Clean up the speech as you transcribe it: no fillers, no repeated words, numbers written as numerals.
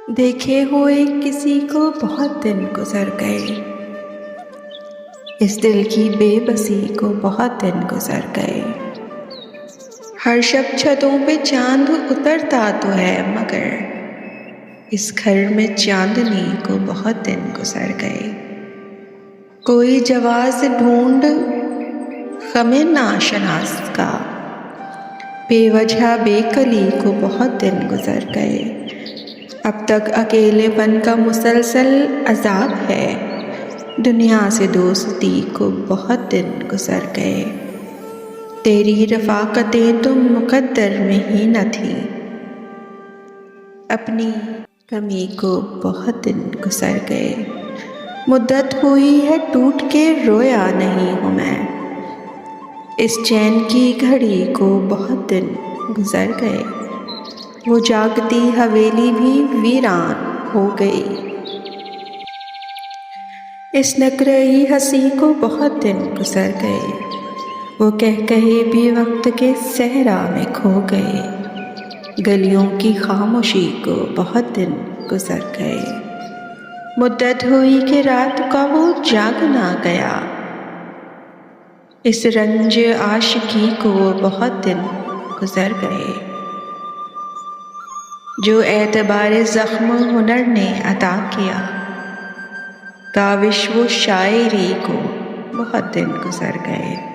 देखे हुए किसी को बहुत दिन गुजर गए, इस दिल की बेबसी को बहुत दिन गुजर गए। हर शब छतों पे चांद उतरता तो है, मगर इस घर में चांदनी को बहुत दिन गुजर गए। कोई जवाज ढूंढ ग़मे नाशनास का, बेवजह बेकली को बहुत दिन गुजर गए। अब तक अकेलेपन का मुसलसल अज़ाब है, दुनिया से दोस्ती को बहुत दिन गुजर गए। तेरी रफ़ाक़तें तो मुक़द्दर में ही न थी, अपनी कमी को बहुत दिन गुजर गए। मुद्दत हुई है टूट के रोया नहीं हूँ मैं, इस चैन की घड़ी को बहुत दिन गुजर गए। वो जागती हवेली भी वीरान हो गई, इस नकरई हंसी को बहुत दिन गुजर गए। वो कह कहे भी वक्त के सहरा में खो गए, गलियों की खामोशी को बहुत दिन गुजर गए। मुद्दत हुई कि रात का वो जाग ना गया, इस रंज आशिकी को बहुत दिन गुजर गए। जो एतबार ज़ख्म हुनर ने अता किया, काविश वो शायरी को बहुत दिन गुजर गए।